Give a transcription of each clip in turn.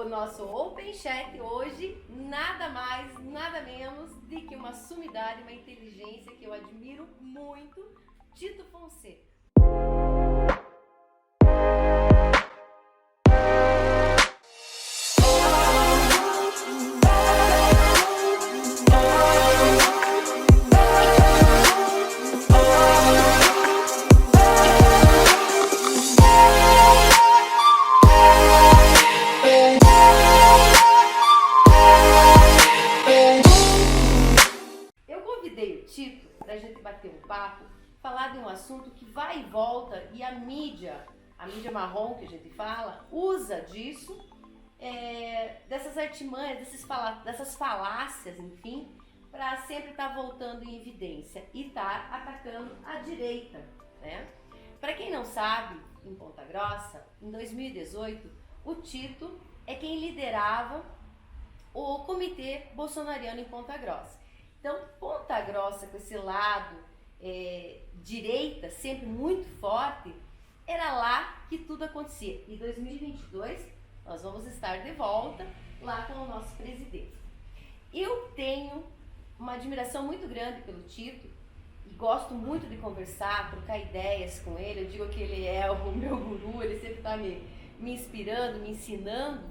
nosso Open Chat hoje, nada mais, nada menos do que uma sumidade, uma inteligência que eu admiro muito, Tito Fonseca. Tito, para a gente bater um papo, falar de um assunto que vai e volta e a mídia marrom que a gente fala, usa disso, dessas artimanhas, dessas falácias, enfim, para sempre estar voltando em evidência e estar atacando a direita, né? Para quem não sabe, em Ponta Grossa, em 2018, o Tito é quem liderava o comitê bolsonariano em Ponta Grossa. Então, Ponta Grossa, com esse lado direita, sempre muito forte, era lá que tudo acontecia. Em 2022, nós vamos estar de volta lá com o nosso presidente. Eu tenho uma admiração muito grande pelo Tito e gosto muito de conversar, trocar ideias com ele. Eu digo que ele é o meu guru, ele sempre está me inspirando, me ensinando,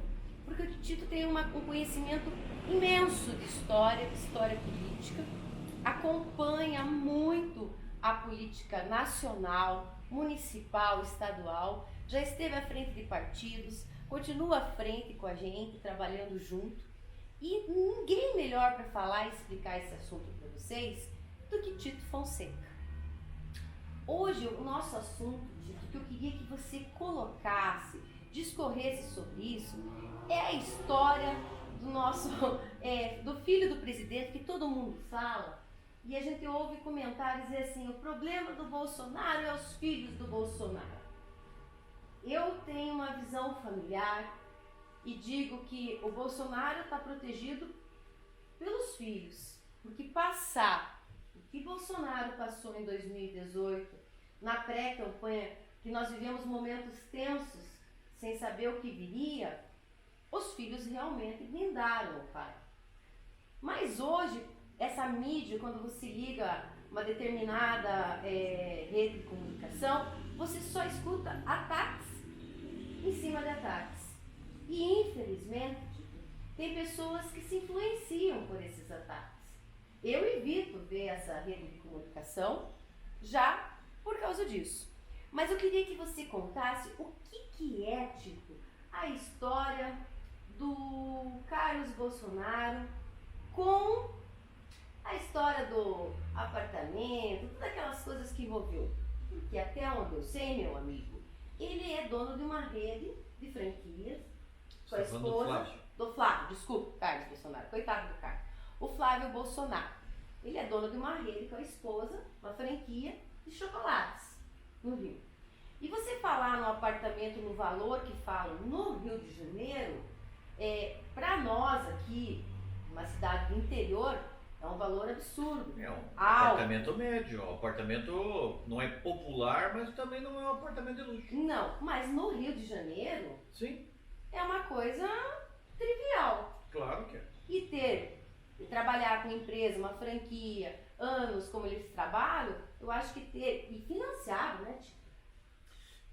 porque o Tito tem um conhecimento imenso de história política, acompanha muito a política nacional, municipal, estadual, já esteve à frente de partidos, continua à frente com a gente, trabalhando junto, e ninguém melhor para falar e explicar esse assunto para vocês do que Tito Fonseca. Hoje, o nosso assunto, Tito, que eu queria que você colocasse, discorresse sobre isso, é a história do nosso, do filho do presidente, que todo mundo fala, e a gente ouve comentários dizer assim, o problema do Bolsonaro é os filhos do Bolsonaro. Eu tenho uma visão familiar e digo que o Bolsonaro está protegido pelos filhos, porque passar o que Bolsonaro passou em 2018, na pré-campanha, que nós vivemos momentos tensos, sem saber o que viria, os filhos realmente blindaram o pai. Mas hoje, essa mídia, quando você liga uma determinada rede de comunicação, você só escuta ataques em cima de ataques. E infelizmente, tem pessoas que se influenciam por esses ataques. Eu evito ver essa rede de comunicação já por causa disso. Mas eu queria que você contasse o que é, Tito, a história do Carlos Bolsonaro com a história do apartamento, todas aquelas coisas que envolveu. Porque até onde eu sei, meu amigo, ele é dono de uma rede de franquias com a esposa do Flávio, desculpa, Carlos Bolsonaro, coitado do Carlos. O Flávio Bolsonaro. Ele é dono de uma rede com a esposa, uma franquia de chocolates no Rio. E você falar no apartamento no valor que falam no Rio de Janeiro, para nós aqui, uma cidade do interior, é um valor absurdo. É um apartamento médio, um apartamento não é popular, mas também não é um apartamento de luxo. Não, mas no Rio de Janeiro, sim, é uma coisa trivial. Claro que é. E trabalhar com empresa, uma franquia, anos como eles trabalham, eu acho que e financiado, né, Tito?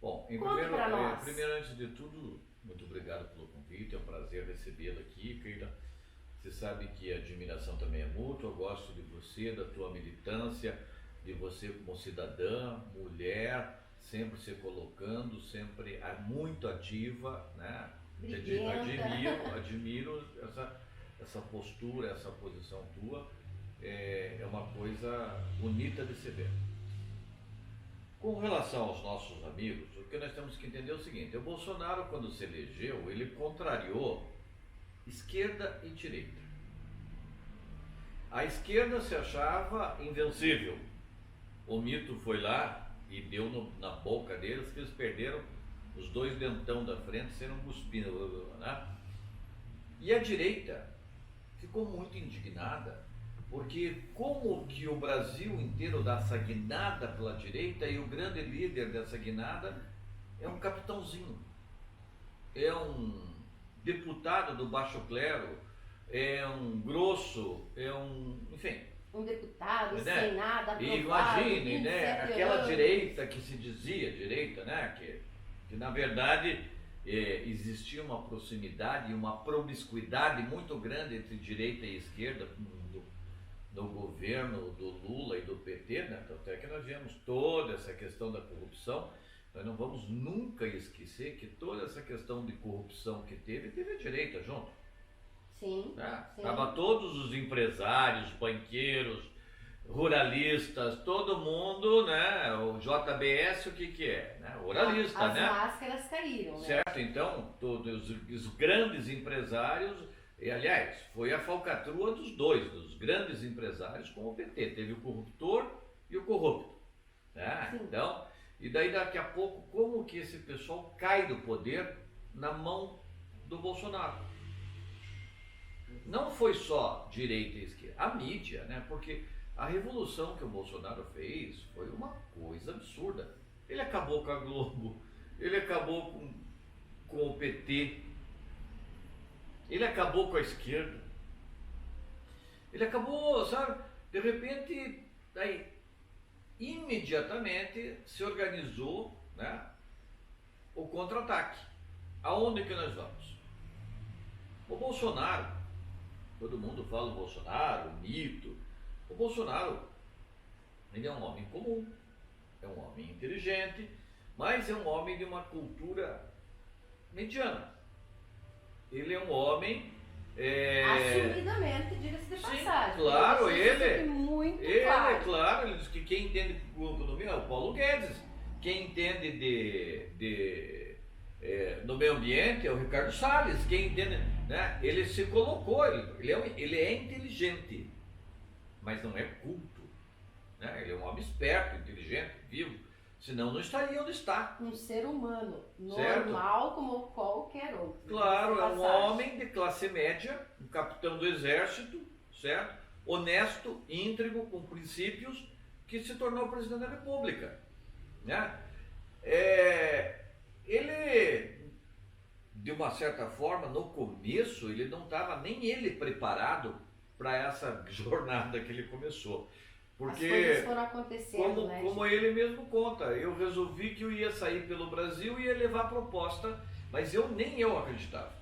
Bom, primeiro, antes de tudo, muito obrigado pelo convite, é um prazer recebê-lo aqui, Keila. Você sabe que a admiração também é mútua, eu gosto de você, da tua militância, de você como cidadã, mulher, sempre se colocando, sempre muito ativa, né? Admiro essa postura, essa posição tua, é uma coisa bonita de se ver. Com relação aos nossos amigos, o que nós temos que entender é o seguinte, o Bolsonaro, quando se elegeu, ele contrariou esquerda e direita. A esquerda se achava invencível. O mito foi lá e deu na boca deles que eles perderam os dois dentão da frente, sendo cuspindo, né? E a direita ficou muito indignada, porque como que o Brasil inteiro dá essa guinada pela direita e o grande líder dessa guinada é um capitãozinho, é um deputado do baixo clero, é um grosso, é um, enfim. Um deputado né? sem nada aprovado. E imagine, né? 27 Aquela anos. direita que se dizia direita, né? Que na verdade existia uma proximidade e uma promiscuidade muito grande entre direita e esquerda no governo do Lula e do PT, né? Até que nós vemos toda essa questão da corrupção. Nós não vamos nunca esquecer que toda essa questão de corrupção que teve a direita junto. Sim, Né? sim. Tava todos os empresários, banqueiros, ruralistas, todo mundo, né? O JBS, o que é? Né? Ruralista, As né? máscaras caíram, né? Certo, então, todos os grandes empresários, e aliás, foi a falcatrua dos grandes empresários com o PT. Teve o corruptor e o corrupto. Né? Sim. Então, e daí daqui a pouco, como que esse pessoal cai do poder na mão do Bolsonaro? Não foi só direita e esquerda, a mídia, né? Porque a revolução que o Bolsonaro fez foi uma coisa absurda. Ele acabou com a Globo, ele acabou com o PT, ele acabou com a esquerda, ele acabou, sabe? De repente, aí, imediatamente se organizou, né, o contra-ataque. Aonde que nós vamos? O Bolsonaro, todo mundo fala o Bolsonaro, o mito. O Bolsonaro, ele é um homem comum, é um homem inteligente, mas é um homem de uma cultura mediana. Ele é um homem... Assumidamente, diga-se de passagem. Claro, ele muito claro. Claro, ele diz que quem entende de economia é o Paulo Guedes, quem entende no meio ambiente é o Ricardo Salles, quem entende, né? Ele se colocou, ele é inteligente, mas não é culto, né? Ele é um homem esperto, inteligente, vivo, senão não estaria onde está. Um ser humano Certo? normal como qualquer outro. Claro, é um Passagem. homem de classe média, um capitão do exército, certo? Honesto, íntegro, com princípios, que se tornou presidente da República, né? Ele, de uma certa forma, no começo, ele não estava nem ele preparado para essa jornada que ele começou. Porque, as coisas foram acontecendo, né? como ele mesmo conta, eu resolvi que eu ia sair pelo Brasil e ia levar a proposta, mas nem eu acreditava.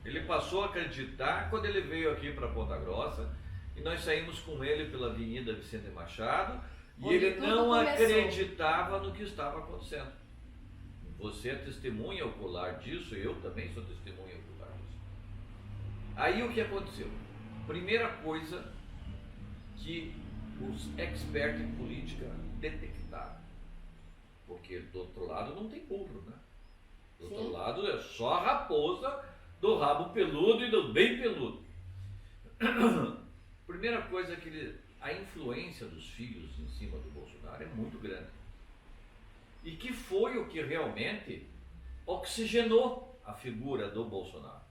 Ele passou a acreditar quando ele veio aqui para Ponta Grossa e nós saímos com ele pela Avenida Vicente Machado e Onde ele tudo não começou. acreditava no que estava acontecendo. Você é testemunha ocular disso, eu também sou testemunha ocular disso. Aí o que aconteceu? Primeira coisa que os experts em política detectaram, porque do outro lado não tem burro, né? Do outro Sim. lado é só a raposa do rabo peludo e do bem peludo. Primeira coisa é que a influência dos filhos em cima do Bolsonaro é muito grande. E que foi o que realmente oxigenou a figura do Bolsonaro.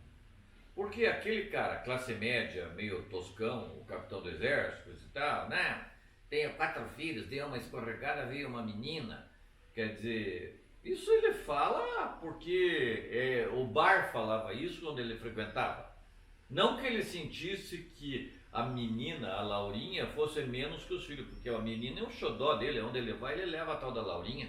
Porque aquele cara, classe média, meio toscão, o capitão do exército e tal, né? Tenho 4 filhos, dei uma escorregada, veio uma menina. Quer dizer, isso ele fala porque o bar falava isso quando ele frequentava. Não que ele sentisse que a menina, a Laurinha, fosse menos que os filhos, porque a menina é um xodó dele, onde ele vai, ele leva a tal da Laurinha.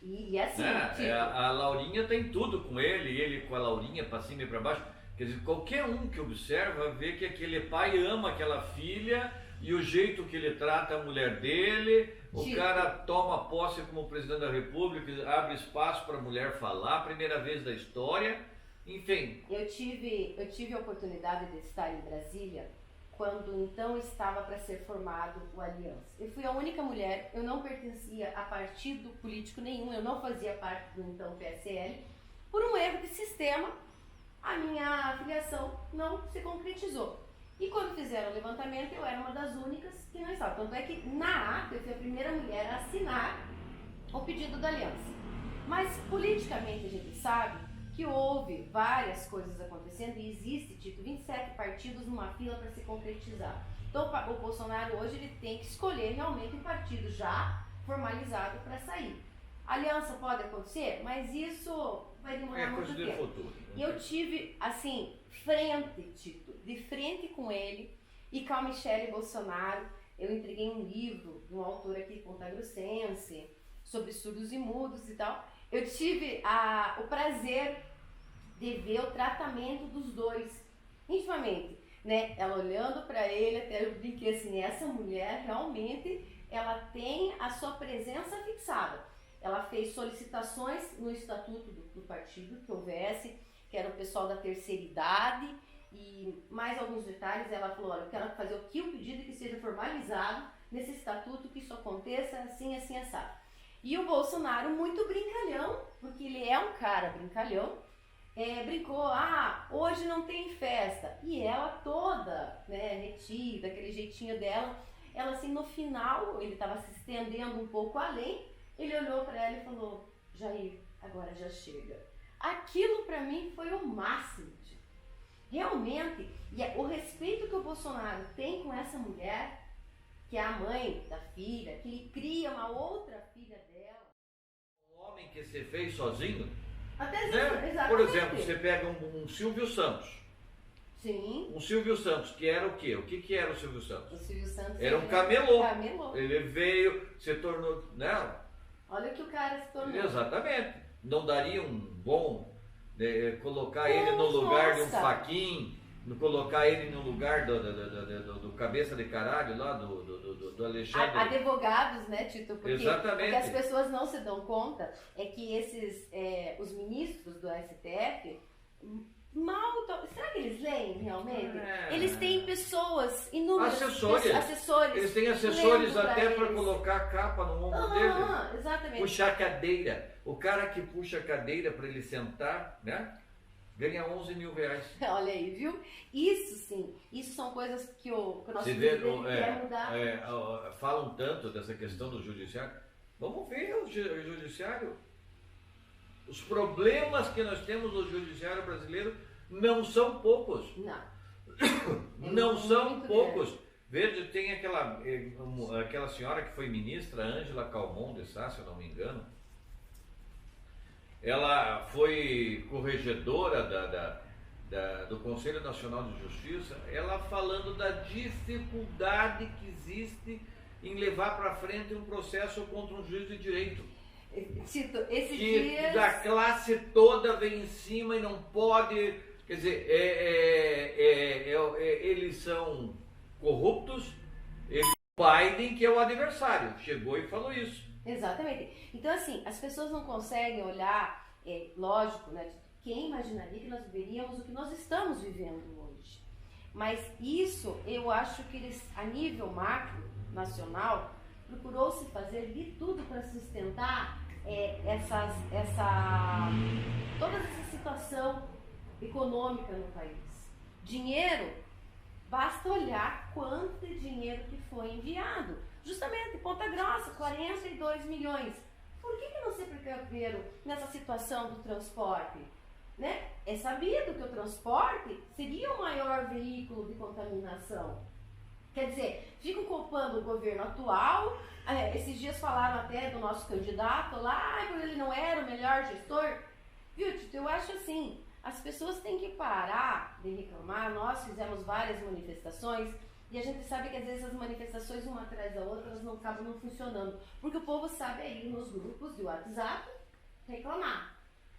E assim, Né? tipo, A Laurinha tem tudo com ele com a Laurinha para cima e para baixo. Quer dizer, qualquer um que observa vê que aquele pai ama aquela filha e o jeito que ele trata a mulher dele, o Tipo. cara toma posse como presidente da República, abre espaço para a mulher falar, primeira vez da história, enfim. eu tive a oportunidade de estar em Brasília quando então estava para ser formado o Aliança. Eu fui a única mulher, eu não pertencia a partido político nenhum, eu não fazia parte do então PSL. Por um erro de sistema, a minha filiação não se concretizou. E quando fizeram o levantamento, eu era uma das únicas que não estava. Tanto é que na ata eu fui a primeira mulher a assinar o pedido da aliança. Mas politicamente a gente sabe que houve várias coisas acontecendo e existe, tipo, 27 partidos numa fila para se concretizar. Então o Bolsonaro hoje ele tem que escolher realmente um partido já formalizado para sair. Aliança pode acontecer, mas isso vai demorar É muito coisa do tempo. futuro. E eu tive, assim, Tito, de frente com ele e com a Michele Bolsonaro. Eu entreguei um livro de um autor aqui pontagrossense sobre surdos e mudos e tal. Eu tive o prazer de ver o tratamento dos dois, intimamente, né? Ela olhando para ele, até eu brinquei assim, essa mulher realmente, ela tem a sua presença fixada. Ela fez solicitações no estatuto do partido que houvesse, que era o pessoal da terceira idade, e mais alguns detalhes. Ela falou, olha, eu quero fazer o pedido que seja formalizado nesse estatuto, que isso aconteça assim, assim, assado. E o Bolsonaro, muito brincalhão, porque ele é um cara brincalhão, brincou, hoje não tem festa. E ela toda, né, retida, aquele jeitinho dela, ela assim, no final, ele estava se estendendo um pouco além, ele olhou para ela e falou, Jair, agora já chega. Aquilo para mim foi o máximo. Realmente, o respeito que o Bolsonaro tem com essa mulher, que é a mãe da filha, que ele cria uma outra filha dela. Um homem que se fez sozinho, até né? Exatamente. Por exemplo, você pega um Silvio Santos. Sim. Um Silvio Santos, que era o quê? O que era o Silvio Santos? O Silvio Santos era um camelô. Camelô. Ele veio, se tornou, né? Olha o que o cara se tornou. Exatamente. Não daria um bom colocar ele no lugar de um Faquin, colocar ele no lugar do cabeça de caralho lá, do Alexandre. Advogados, né, Tito? Porque exatamente. O que as pessoas não se dão conta é que os ministros do STF será que eles leem realmente? Eles têm pessoas, inúmeras assessores. Eles têm assessores até para colocar a capa no ombro dele. Exatamente. Puxar a cadeira. O cara que puxa a cadeira para ele sentar, né? Ganha 11 mil reais. Olha aí, viu? Isso sim, isso são coisas que o nosso presidente quer mudar. Falam tanto dessa questão do judiciário. Vamos ver o judiciário. Os problemas que nós temos no judiciário brasileiro não são poucos. Não. Não são poucos. Veja, tem aquela senhora que foi ministra, Ângela Calmon de Sá, se eu não me engano. Ela foi corregedora do Conselho Nacional de Justiça, ela falando da dificuldade que existe em levar para frente um processo contra um juiz de direito. Tito, esses dias... Da classe toda vem em cima e não pode... Quer dizer, eles são corruptos, o Biden, que é o adversário, chegou e falou isso. Exatamente. Então, assim, as pessoas não conseguem olhar, lógico, né? Quem imaginaria que nós viveríamos o que nós estamos vivendo hoje? Mas isso, eu acho que eles, a nível macro, nacional, procurou-se fazer de tudo para sustentar toda essa situação econômica no país. Dinheiro, basta olhar quanto de dinheiro que foi enviado. Justamente, Ponta Grossa, 42 milhões. Por que não se precaveram nessa situação do transporte? Né? É sabido que o transporte seria o maior veículo de contaminação. Quer dizer, ficam culpando o governo atual. Esses dias falaram até do nosso candidato lá, porque ele não era o melhor gestor. Viu, Tito? Eu acho assim, as pessoas têm que parar de reclamar. Nós fizemos várias manifestações e a gente sabe que às vezes as manifestações uma atrás da outra, elas não acabam não funcionando. Porque o povo sabe aí nos grupos de WhatsApp reclamar.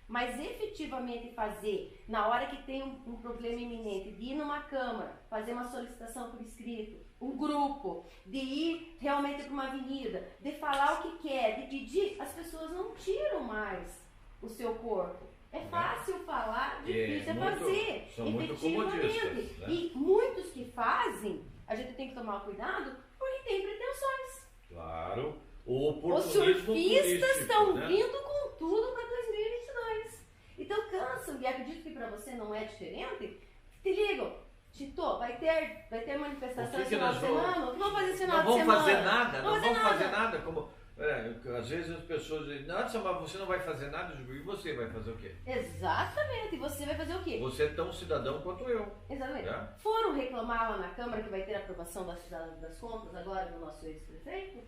Mas efetivamente fazer, na hora que tem um problema iminente, de ir numa Câmara, fazer uma solicitação por escrito, um grupo, de ir realmente para uma avenida, de falar o que quer, de pedir, as pessoas não tiram mais o seu corpo. É fácil falar, difícil fazer. São muito comodistas, né? E muitos que fazem, a gente tem que tomar cuidado porque tem pretensões. Claro. Os surfistas estão vindo com tudo para 2022. Então cansam, e acredito que para você não é diferente. Te ligam, Tito, vai ter manifestação esse final de semana? Não vamos fazer esse final de semana. Não vamos fazer nada. Como, às vezes as pessoas dizem, nossa, mas você não vai fazer nada, eu digo, e você vai fazer o quê? Exatamente, e você vai fazer o quê? Você é tão cidadão quanto eu. Exatamente. Foram reclamar lá na Câmara que vai ter a aprovação das contas agora do nosso ex-prefeito?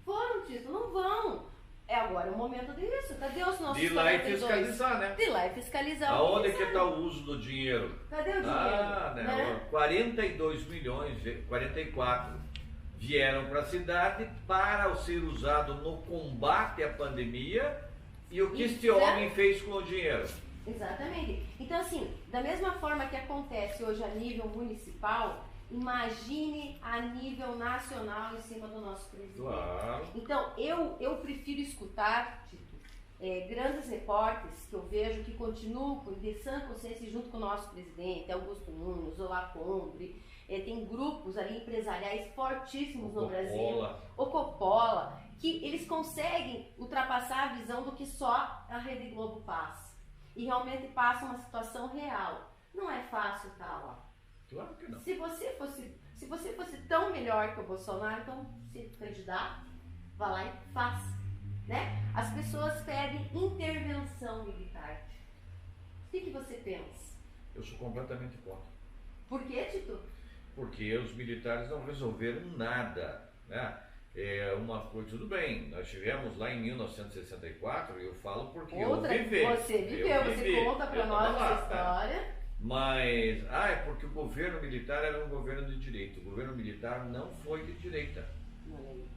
Foram, Tito, não vão. É agora o momento disso. Cadê os nossos De ir lá e 42? fiscalizar, né? De ir lá e fiscalizar. Aonde que está o uso do dinheiro? Cadê o dinheiro? Né? 42 milhões, 44 vieram para a cidade para ser usado no combate à pandemia. E o que este homem fez com o dinheiro? Exatamente. Então, assim, da mesma forma que acontece hoje a nível municipal, imagine a nível nacional em cima do nosso presidente. Claro. Então, eu prefiro escutar, Tito, grandes repórteres que eu vejo que continuam com de sã consciência junto com o nosso presidente, Augusto Nunes, Olacombre, tem grupos ali empresariais fortíssimos no Brasil, o Coppola, que eles conseguem ultrapassar a visão do que só a Rede Globo passa. E realmente passa uma situação real. Não é fácil estar lá. Claro que não. Se você fosse tão melhor que o Bolsonaro, então se candidato, vá lá e faça. Né? As pessoas pedem intervenção militar. O que você pensa? Eu sou completamente contra. Por quê, Tito? Porque os militares não resolveram nada, né? Uma coisa, tudo bem, nós tivemos lá em 1964, eu falo porque eu vivi. Você viveu, você conta pra nós essa história. Mas, é porque o governo militar era um governo de direita. O governo militar não foi de direita.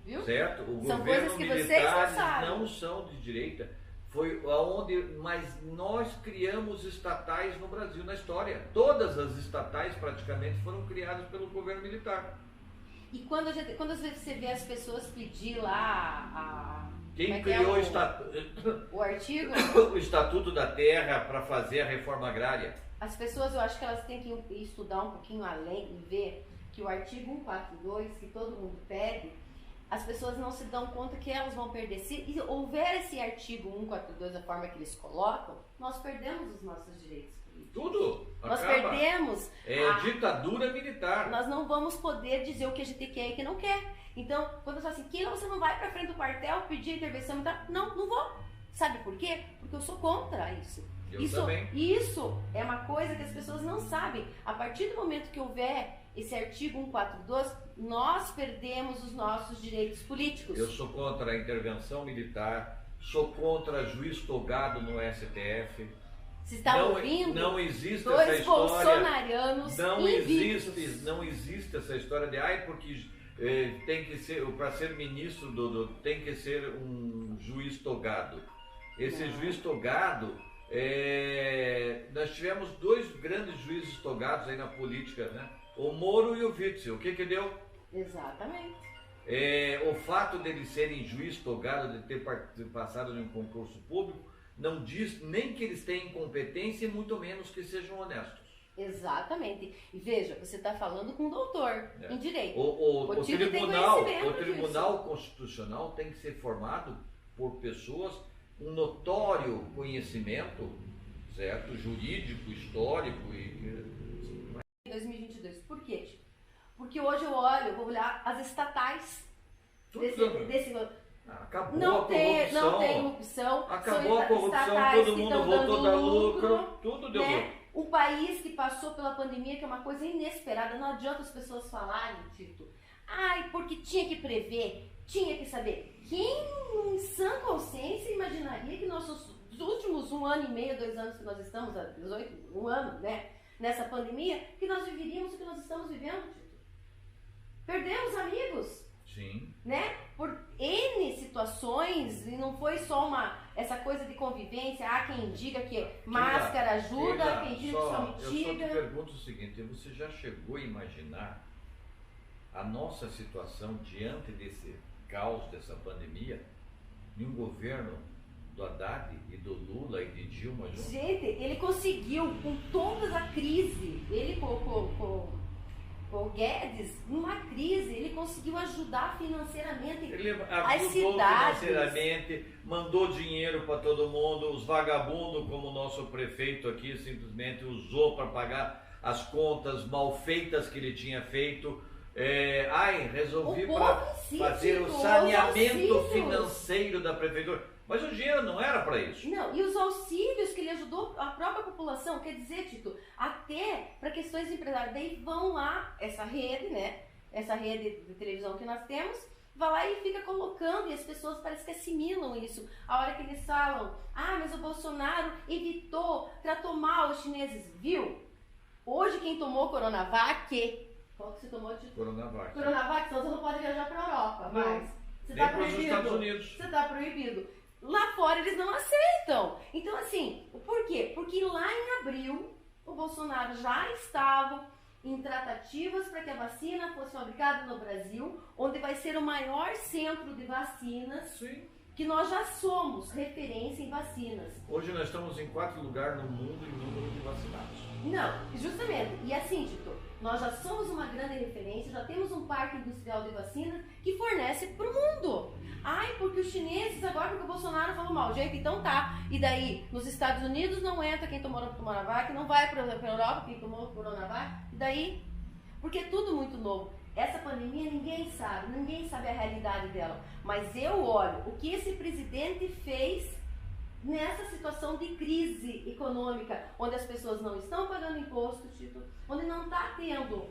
Viu? Certo? O São governo coisas que vocês militar não são de direita. Foi aonde, mas nós criamos estatais no Brasil na história. Todas as estatais praticamente foram criadas pelo governo militar. E quando você vê as pessoas pedir lá quem criou o artigo? O Estatuto da Terra para fazer a reforma agrária. As pessoas, eu acho que elas têm que estudar um pouquinho além e ver que o artigo 142, que todo mundo pede, as pessoas não se dão conta que elas vão perder. Se houver esse artigo 142 da forma que eles colocam, nós perdemos os nossos direitos políticos. Tudo nós acaba. Perdemos. Ditadura militar. Nós não vamos poder dizer o que a gente quer e o que não quer. Então, quando você fala assim, Keila, você não vai pra frente do quartel pedir intervenção militar? Não, não vou. Sabe por quê? Porque eu sou contra isso. Isso é uma coisa que as pessoas não sabem. A partir do momento que houver esse artigo 142, nós perdemos os nossos direitos políticos. Eu sou contra a intervenção militar, sou contra juiz togado no STF. Você está ouvindo? Não existe dois essa história. Bolsonarianos não existe essa história de porque tem que ser, para ser ministro tem que ser um juiz togado. Esse juiz togado, nós tivemos dois grandes juízes togados aí na política, né? O Moro e o Witzel. O que deu? Exatamente. O fato deles serem juiz togado, de ter passado em um concurso público, não diz nem que eles têm competência e muito menos que sejam honestos. Exatamente. E veja, você está falando com um doutor em direito. O Tribunal Constitucional tem que ser formado por pessoas com notório conhecimento, certo? Jurídico, histórico e... 2022. Por quê? Porque hoje eu vou olhar as estatais acabou não a corrupção. Não tem corrupção. Acabou a corrupção, todo mundo voltou a dar lucro, tudo deu lucro. Um país que passou pela pandemia, que é uma coisa inesperada, não adianta as pessoas falarem, Tito. Porque tinha que prever, tinha que saber. Quem em sã consciência imaginaria que nos últimos 1 ano e meio, 2 anos que nós estamos, 18, 1 ano, né? Nessa pandemia, que nós viveríamos o que nós estamos vivendo, Tito. Perdemos amigos. Sim. Né? Por N situações, e não foi só essa coisa de convivência, quem diga que máscara ajuda, quem diga que só mitiga. Eu só te pergunto o seguinte, você já chegou a imaginar a nossa situação diante desse caos, dessa pandemia, em um governo do Haddad e do Lula e de Dilma junto? Gente, ele conseguiu, com toda a crise, ele com o Guedes, numa crise, ele conseguiu ajudar financeiramente as cidades. Financeiramente, mandou dinheiro para todo mundo, os vagabundos, como o nosso prefeito aqui, simplesmente usou para pagar as contas mal feitas que ele tinha feito. Resolvi para fazer o saneamento financeiro da prefeitura. Mas o dinheiro não era para isso. Não, e os auxílios que ele ajudou a própria população, quer dizer, Tito, até para questões empresariais, daí vão lá, essa rede, né? Essa rede de televisão que nós temos, vai lá e fica colocando, e as pessoas parece que assimilam isso. A hora que eles falam, mas o Bolsonaro evitou, tratou mal os chineses, viu? Hoje quem tomou Coronavac, qual que você tomou de Coronavac. Coronavac, senão você não pode viajar para a Europa, mas você Nem está para os Estados proibido. Unidos. Você está proibido. Lá fora eles não aceitam. Então assim, por quê? Porque lá em abril o Bolsonaro já estava em tratativas para que a vacina fosse fabricada no Brasil, onde vai ser o maior centro de vacinas, Sim. que nós já somos referência em vacinas. Hoje nós estamos em 4º lugar no mundo em número de vacinados. Não, justamente. E assim, Tito, nós já somos uma grande referência, já temos um parque industrial de vacinas que fornece para o mundo. Porque os chineses agora, porque o Bolsonaro falou mal. Gente, então tá. E daí, nos Estados Unidos não entra quem tomou Coronavac, não vai para a Europa quem tomou Coronavac. E daí? Porque é tudo muito novo. Essa pandemia ninguém sabe a realidade dela. Mas eu olho o que esse presidente fez nessa situação de crise econômica, onde as pessoas não estão pagando imposto, Tito, onde não está tendo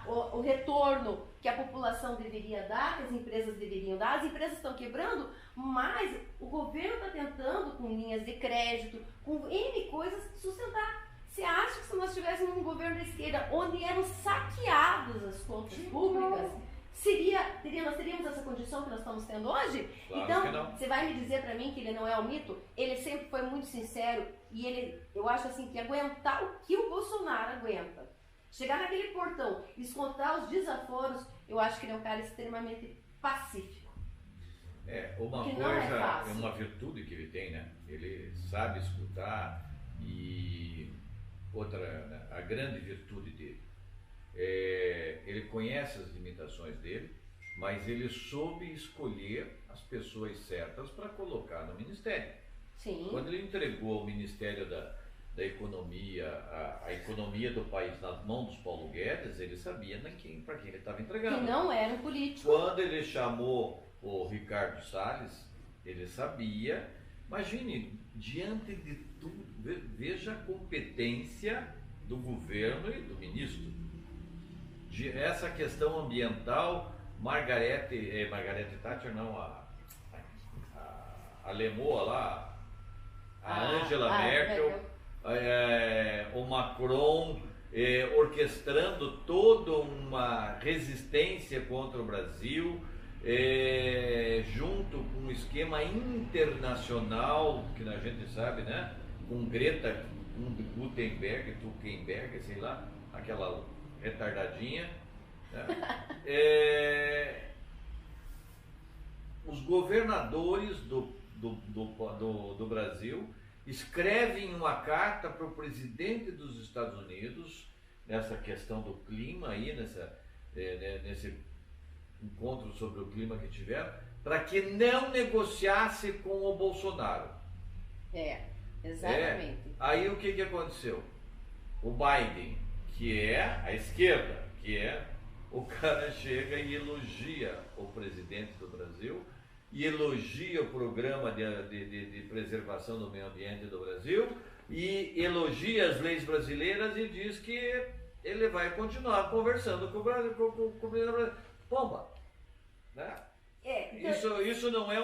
o retorno que a população deveria dar, que as empresas deveriam dar. As empresas estão quebrando, mas o governo está tentando, com linhas de crédito, com N coisas, sustentar. Você acha que se nós tivéssemos um governo da esquerda onde eram saqueadas as contas públicas, nós teríamos essa condição que nós estamos tendo hoje? Claro então, que não. você vai me dizer para mim que ele não é um mito? Ele sempre foi muito sincero e eu acho assim que aguentar o que o Bolsonaro aguenta, chegar naquele portão, descontar os desaforos, eu acho que ele é um cara extremamente pacífico. Uma que coisa, não é fácil. uma virtude que ele tem, né? Ele sabe escutar e outra, né? A grande virtude dele. Ele conhece as limitações dele, mas ele soube escolher as pessoas certas para colocar no ministério. Sim. Quando ele entregou ao Ministério da Economia, a economia do país nas mãos dos Paulo Guedes, ele sabia para quem ele estava entregando. Que não era um político. Quando ele chamou o Ricardo Salles, ele sabia. Imagine, diante de tudo, veja a competência do governo e do ministro. Essa questão ambiental, Margaret Thatcher não, a Lemoa lá, a Angela Merkel, o Macron orquestrando toda uma resistência contra o Brasil, junto com um esquema internacional que a gente sabe, né? Com Greta Thunberg, sei lá, aquela retardadinha, né? Os governadores do Brasil escrevem uma carta para o presidente dos Estados Unidos nessa questão do clima aí, nesse encontro sobre o clima que tiveram, para que não negociasse com o Bolsonaro. Exatamente. Aí o que aconteceu? O Biden, que é a esquerda, o cara chega e elogia o presidente do Brasil, e elogia o programa de preservação do meio ambiente do Brasil, e elogia as leis brasileiras e diz que ele vai continuar conversando com o Brasil, com o presidente do Brasil. Pomba! Né? Isso não é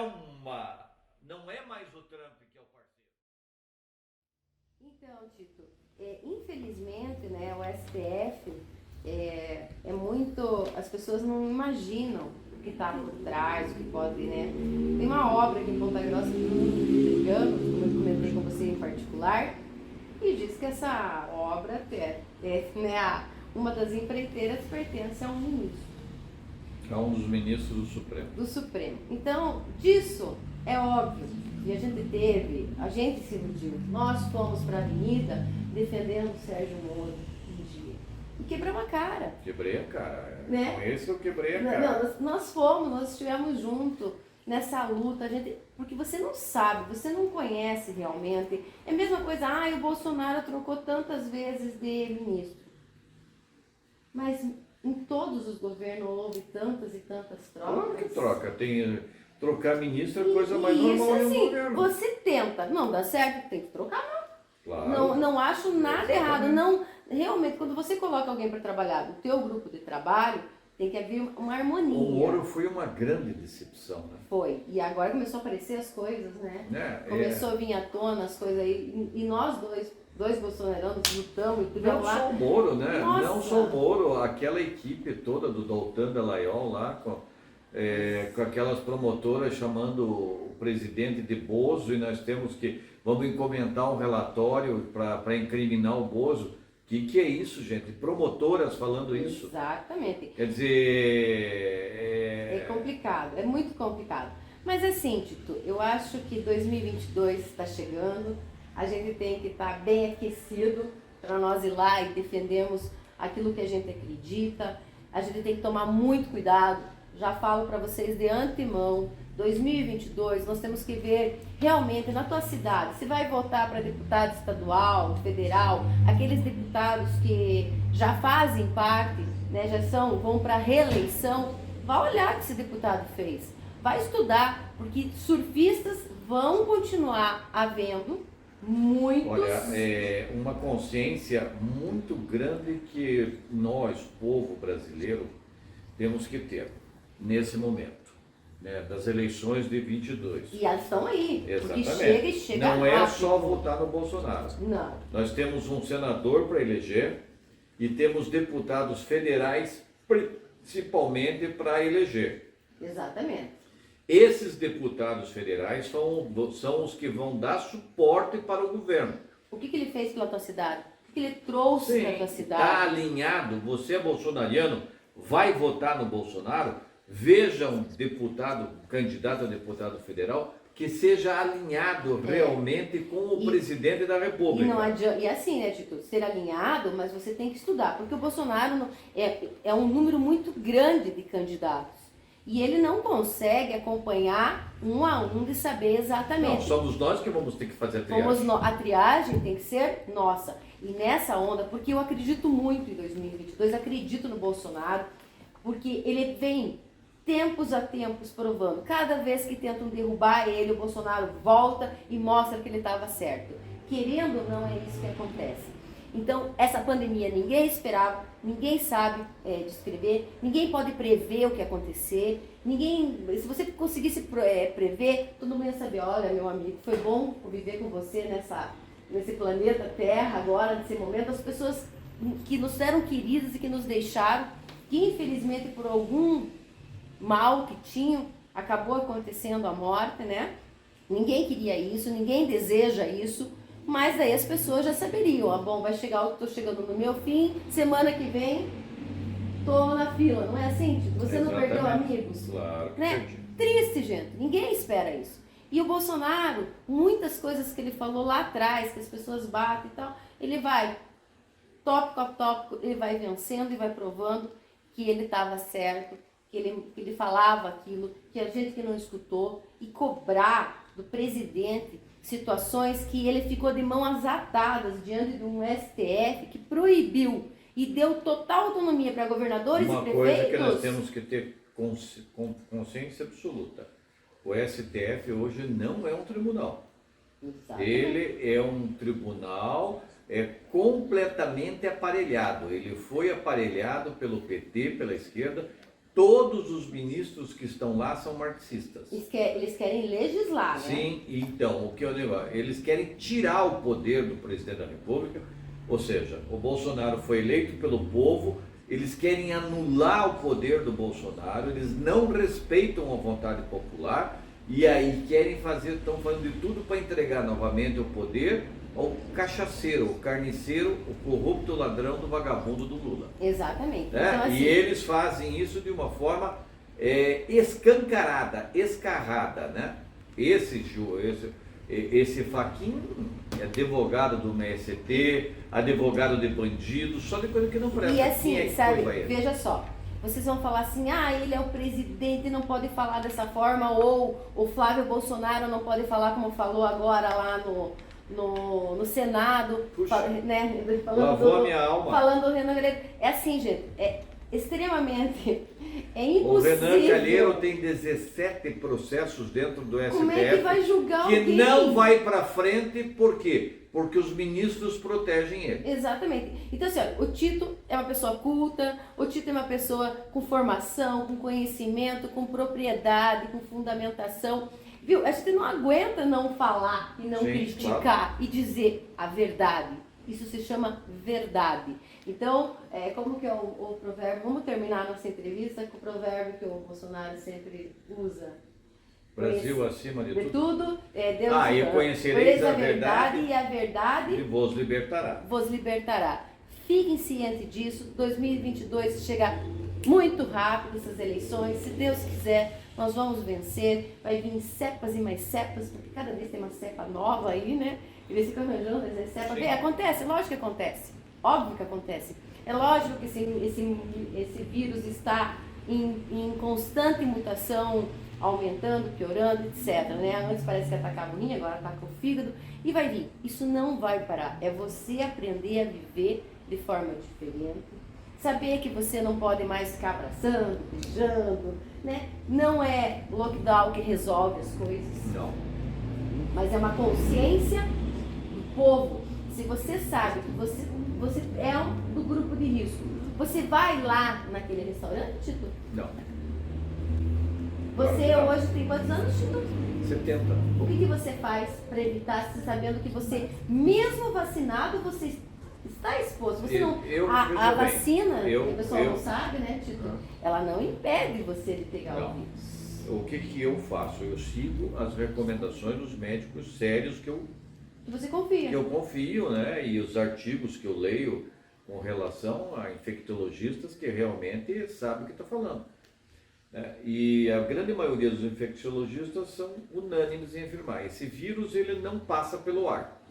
mais o Trump que é o parceiro. Então, Tito, infelizmente, né, o STF é muito... As pessoas não imaginam o que está por trás, o que pode, né? Tem uma obra aqui em Ponta Grossa que eu estou brigando, como eu comentei com você em particular, e diz que essa obra, uma das empreiteiras pertence a um ministro. É um dos ministros do Supremo. Então, disso é óbvio. E a gente se iludiu. Nós fomos para a avenida defendendo o Sérgio Moro um dia. E quebramos a cara. Quebrei a cara. Né? Com esse eu quebrei a cara. Nós estivemos juntos nessa luta. Porque você não sabe, você não conhece realmente. É a mesma coisa, o Bolsonaro trocou tantas vezes de ministro. Mas em todos os governos houve tantas e tantas trocas. Claro que troca. Trocar ministro é coisa mais normal em um governo. Você tenta, não dá certo, tem que trocar, não. Claro. Não acho nada errado. Não, realmente, quando você coloca alguém para trabalhar no teu grupo de trabalho, Tem que haver uma harmonia. O Moro foi uma grande decepção, né? Foi. E agora começou a aparecer as coisas, né? Começou a vir à tona as coisas aí. E nós dois bolsonaranos lutamos e tudo Não lá. só o Moro, né? Nossa. Não só o Moro, aquela equipe toda do Deltan Dallagnol lá, com aquelas promotoras chamando o presidente de Bozo, e nós vamos encomendar um relatório para incriminar o Bozo. Que é isso, gente? Promotoras falando isso. Exatamente. Quer dizer... É complicado, é muito complicado. Mas assim, Tito, eu acho que 2022 está chegando, a gente tem que estar bem aquecido para nós ir lá e defendermos aquilo que a gente acredita. A gente tem que tomar muito cuidado. Já falo para vocês de antemão, 2022 nós temos que ver realmente na tua cidade, se vai votar para deputado estadual, federal, aqueles deputados que já fazem parte, né, vão para reeleição, vai olhar o que esse deputado fez, vai estudar, porque surfistas vão continuar havendo muitos. Olha, uma consciência muito grande que nós, povo brasileiro, temos que ter nesse momento, né, das eleições de 22. E elas estão aí, exatamente. Porque chega não rápido. é só votar no Bolsonaro. Não. Nós temos um senador para eleger e temos deputados federais principalmente para eleger. Exatamente. Esses deputados federais são os que vão dar suporte para o governo. O que ele fez pela tua cidade? O que ele trouxe para a tua cidade? Está alinhado, você é bolsonariano, vai votar no Bolsonaro, veja um candidato a deputado federal, que seja alinhado realmente com o presidente da República. E não adianta, e assim, né, Tito, ser alinhado, mas você tem que estudar, porque o Bolsonaro é um número muito grande de candidatos. E ele não consegue acompanhar um a um de saber exatamente. Não, somos nós que vamos ter que fazer a triagem. A triagem tem que ser nossa. E nessa onda, porque eu acredito muito em 2022, acredito no Bolsonaro, porque ele vem tempos a tempos provando. Cada vez que tentam derrubar ele, o Bolsonaro volta e mostra que ele estava certo. Querendo ou não, é isso que acontece. Então, essa pandemia ninguém esperava, ninguém sabe descrever, ninguém pode prever o que acontecer, se você conseguisse prever, todo mundo ia saber, olha, meu amigo, foi bom conviver com você nesse planeta Terra agora, nesse momento, as pessoas que nos eram queridas e que nos deixaram, que infelizmente por algum mal que tinham, acabou acontecendo a morte, né? Ninguém queria isso, ninguém deseja isso, mas aí as pessoas já saberiam, bom, tô chegando no meu fim, semana que vem tô na fila, não é assim? Tipo, você não perdeu amigos? Claro que né? Triste, gente, ninguém espera isso. E o Bolsonaro, muitas coisas que ele falou lá atrás, que as pessoas batem e tal, ele vai, tópico a tópico, ele vai vencendo e vai provando que ele estava certo, que ele falava aquilo, que a gente que não escutou, e cobrar do presidente situações que ele ficou de mãos atadas diante de um STF que proibiu e deu total autonomia para governadores e prefeitos. Uma coisa que nós temos que ter consciência absoluta. O STF hoje não é um tribunal. Exatamente. Ele é um tribunal completamente aparelhado. Ele foi aparelhado pelo PT, pela esquerda. Todos os ministros que estão lá são marxistas. Eles querem legislar, né? Sim, então, o que eu digo, eles querem tirar o poder do presidente da República, ou seja, o Bolsonaro foi eleito pelo povo, eles querem anular o poder do Bolsonaro, eles não respeitam a vontade popular e aí estão fazendo de tudo para entregar novamente o poder ao cachaceiro, o carniceiro, o corrupto ladrão do vagabundo do Lula. Exatamente. Né? Então, assim, e eles fazem isso de uma forma escancarada, escarrada, né? Esse Fachin é advogado do MST, advogado de bandidos, só de coisa que não presta. E assim, sabe, veja só, vocês vão falar assim, ele é o presidente, não pode falar dessa forma, ou o Flávio Bolsonaro não pode falar como falou agora lá no Senado, né? Lavou a minha alma. Falando do Renan Calheiros. É assim, gente, é extremamente impossível. O Renan Calheiros tem 17 processos dentro do STF. Como é que vai julgar alguém? Que não vai para frente, por quê? porque os ministros protegem ele. Exatamente. Então, assim, olha, o Tito é uma pessoa culta, o Tito é uma pessoa com formação, com conhecimento, com propriedade, com fundamentação. Viu? A gente não aguenta não falar e não criticar e dizer a verdade. Isso se chama verdade. Então, como que é o provérbio? Vamos terminar a nossa entrevista com o provérbio que o Bolsonaro sempre usa. Brasil acima de tudo. Deus e conhecereis a verdade e a verdade e vos libertará. Vos libertará. Fiquem cientes disso. 2022 chega muito rápido, essas eleições. Se Deus quiser, nós vamos vencer. Vai vir cepas e mais cepas, porque cada vez tem uma cepa nova aí, né? E eles ficam arranjando essa cepa. Acontece, lógico que acontece. Óbvio que acontece. É lógico que esse vírus está em constante mutação, aumentando, piorando, etc. Né? Antes parece que atacava o rim, agora ataca o fígado e vai vir. Isso não vai parar. É você aprender a viver de forma diferente. Saber que você não pode mais ficar abraçando, beijando, né? Não é lockdown que resolve as coisas. Não. Mas é uma consciência do povo. Se você sabe que você é do grupo de risco, você vai lá naquele restaurante, Tito? Não. Você hoje tem quantos anos, Tito? 70. O que você faz para evitar, sabendo que você, mesmo vacinado, você está exposto? Você a vacina, que o pessoal não sabe, né, Tito? Ela não impede você de pegar o vírus. O que eu faço? Eu sigo as recomendações dos médicos sérios que você confia. Que eu confio, né? E os artigos que eu leio com relação a infectologistas que realmente sabem o que está falando. E a grande maioria dos infecciologistas são unânimes em afirmar: esse vírus ele não passa pelo ar.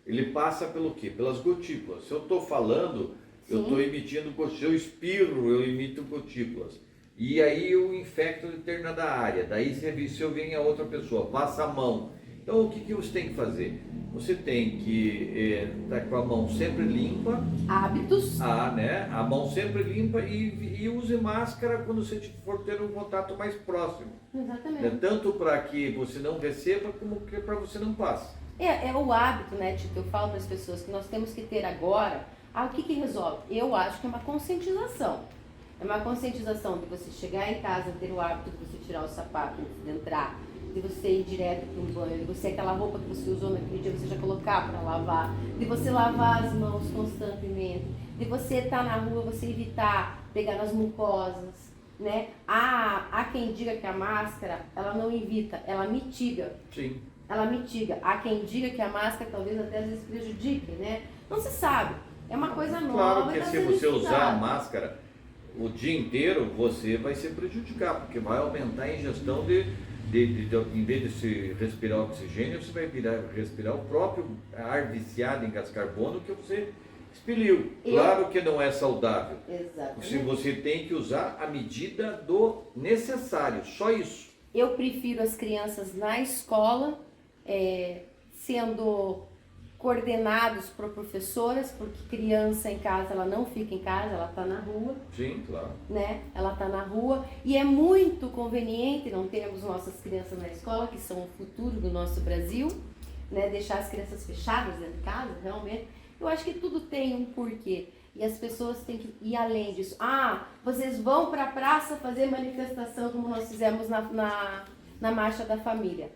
Ele passa pelo quê? Pelas gotículas. Se eu estou falando, eu estou emitindo gotículas. Se eu espirro, eu emito gotículas. E aí eu infecto determinada área. Daí se eu venho a outra pessoa, passa a mão. Então o que você tem que fazer? Você tem que estar com a mão sempre limpa. Hábitos. Né? A mão sempre limpa e use máscara quando você for ter um contato mais próximo. Exatamente. Tanto para que você não receba, como que para você não passe. É o hábito, né, Tito? Eu falo para as pessoas que nós temos que ter agora. O que resolve? Eu acho que é uma conscientização. É uma conscientização de você chegar em casa, ter o hábito de você tirar o sapato antes de entrar, de você ir direto para um banho, de você aquela roupa que você usou naquele dia, você já colocar para lavar, de você lavar as mãos constantemente, de você estar na rua, você evitar pegar nas mucosas, né? Há quem diga que a máscara, ela não evita, ela mitiga. Sim. Ela mitiga. Há quem diga que a máscara talvez até às vezes prejudique, né? Não se sabe. É uma coisa nova. Claro que se você usar a máscara o dia inteiro, você vai se prejudicar, porque vai aumentar a ingestão em vez de se respirar oxigênio, você vai respirar o próprio ar viciado em gás carbono que você expeliu. Claro que não é saudável. Exatamente. Se você tem que usar a medida do necessário, só isso. Eu prefiro as crianças na escola, sendo coordenados por professoras, porque criança em casa, ela não fica em casa, ela está na rua. Sim, claro. Né? Ela está na rua e é muito conveniente não termos nossas crianças na escola, que são o futuro do nosso Brasil, né? Deixar as crianças fechadas dentro de casa, realmente. Eu acho que tudo tem um porquê e as pessoas têm que ir além disso. Vocês vão para a praça fazer manifestação como nós fizemos na Marcha da Família.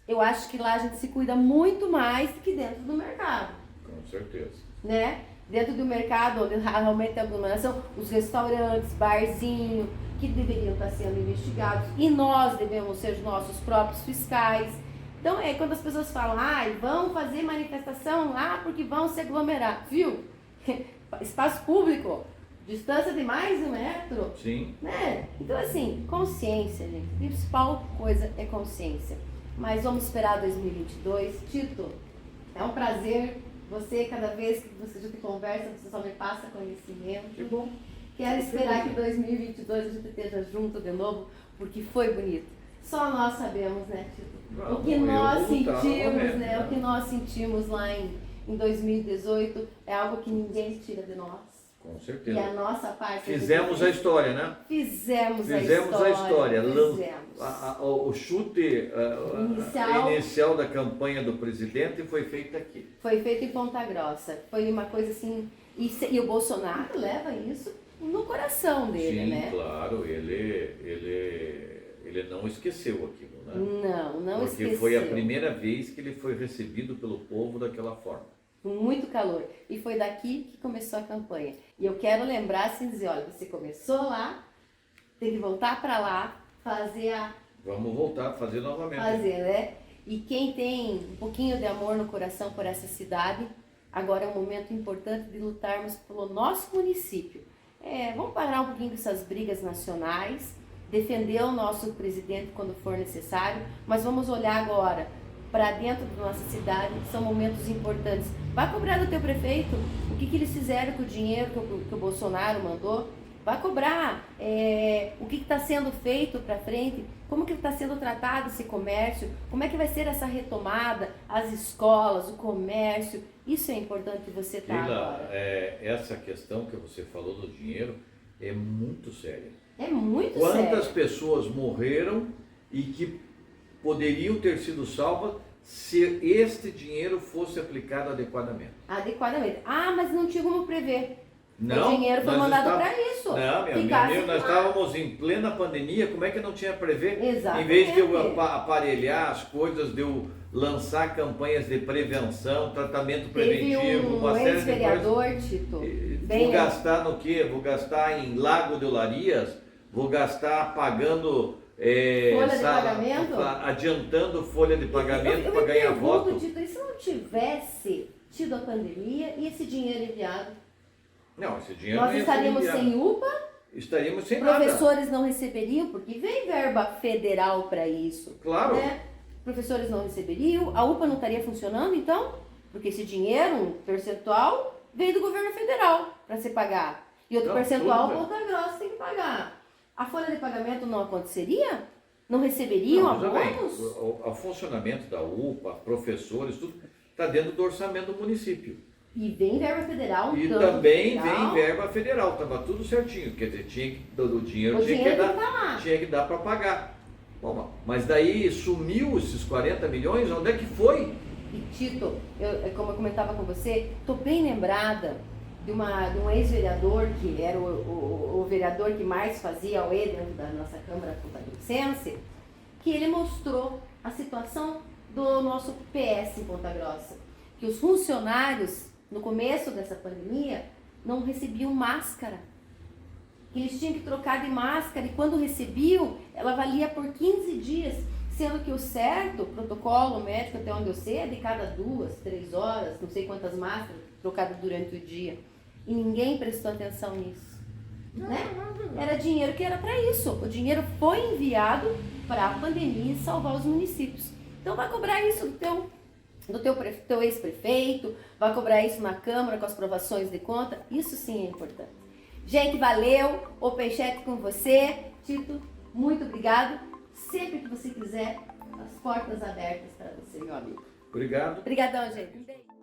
Eu acho que lá a gente se cuida muito mais do que dentro do mercado. Com certeza. Né? Dentro do mercado, onde realmente tem aglomeração, os restaurantes, barzinho, que deveriam estar sendo investigados. E nós devemos ser os nossos próprios fiscais. Então, quando as pessoas falam, vão fazer manifestação lá porque vão se aglomerar. Viu? Espaço público, distância de mais de 1 metro. Sim. Né? Então, assim, consciência, gente. A principal coisa é consciência. Mas vamos esperar 2022. Tito, é um prazer. Você, cada vez que você já te conversa, você só me passa conhecimento. Que bom. Quero esperar que 2022 a gente esteja junto de novo, porque foi bonito. Só nós sabemos, né, Tito? O que nós sentimos, né? O que nós sentimos lá em 2018 é algo que ninguém tira de nós. Com E certeza. a nossa parte... Fizemos a história, né? Fizemos a história. Fizemos. O chute inicial da campanha do presidente foi feito aqui. Foi feito em Ponta Grossa. Foi uma coisa assim... E o Bolsonaro leva isso no coração dele, Sim, né? Claro, ele não esqueceu aquilo, né? Não Porque esqueceu. foi a primeira vez que ele foi recebido pelo povo daquela forma. Com muito calor. E foi daqui que começou a campanha. E eu quero lembrar assim, dizer, olha, você começou lá, tem que voltar para lá, fazer a... Vamos voltar a fazer novamente. Fazer, né? E quem tem um pouquinho de amor no coração por essa cidade, agora é um momento importante de lutarmos pelo nosso município. Vamos parar um pouquinho dessas brigas nacionais, defender o nosso presidente quando for necessário, mas vamos olhar agora para dentro da nossa cidade, que são momentos importantes. Vai cobrar do teu prefeito o que eles fizeram com o dinheiro que o Bolsonaro mandou. Vai cobrar o que está sendo feito para frente, como que está sendo tratado esse comércio, como é que vai ser essa retomada, as escolas, o comércio. Isso é importante que você está agora. Essa questão que você falou do dinheiro é muito séria. É muito sério. Quantas pessoas morreram e que poderiam ter sido salvas se este dinheiro fosse aplicado adequadamente? Adequadamente. Mas não tinha como prever. Não, o dinheiro foi mandado para isso. Não, meu amigo, nós estávamos em plena pandemia, como é que não tinha prever? Exatamente. Em vez de eu aparelhar as coisas, de eu lançar campanhas de prevenção, tratamento preventivo, Teve uma série de coisas. ex-vereador, Tito. Vou gastar no quê? Vou gastar em Lago de Olarias? Vou gastar pagando... folha de pagamento? Adiantando folha de pagamento para ganhar voto. Tito, e se não tivesse tido a pandemia e esse dinheiro enviado? Não, esse dinheiro Nós não ia ser estaríamos enviado. sem UPA, Estaríamos sem nada. professores não receberiam, porque vem verba federal para isso. Claro. Né? Professores não receberiam, a UPA não estaria funcionando, então, porque esse dinheiro, um percentual, vem do governo federal para se pagar. E outro percentual, Ponta Grossa tem que pagar. A folha de pagamento não aconteceria? Não receberiam abonos? O funcionamento da UPA, professores, tudo está dentro do orçamento do município. E vem verba federal. E também vem verba federal, estava tudo certinho. Quer dizer, o dinheiro tinha que dar para pagar. Bom, mas daí sumiu esses 40 milhões, onde é que foi? E Tito, como eu comentava com você, estou bem lembrada de um ex-vereador, que era o vereador que mais fazia o dentro da nossa Câmara Ponta-Grossense, que ele mostrou a situação do nosso PS em Ponta Grossa, que os funcionários, no começo dessa pandemia, não recebiam máscara. Que eles tinham que trocar de máscara e quando recebiam, ela valia por 15 dias, sendo que o certo, o protocolo médico, até onde eu sei, é de cada 2, 3 horas, não sei quantas máscaras trocadas durante o dia. E ninguém prestou atenção nisso. Né? Era dinheiro que era para isso. O dinheiro foi enviado para a pandemia e salvar os municípios. Então vai cobrar isso do teu ex-prefeito, vai cobrar isso na Câmara com as provações de conta. Isso sim é importante. Gente, valeu. Open Chat com você. Tito, muito obrigado. Sempre que você quiser, as portas abertas para você, meu amigo. Obrigado. Obrigadão, gente. Um beijo.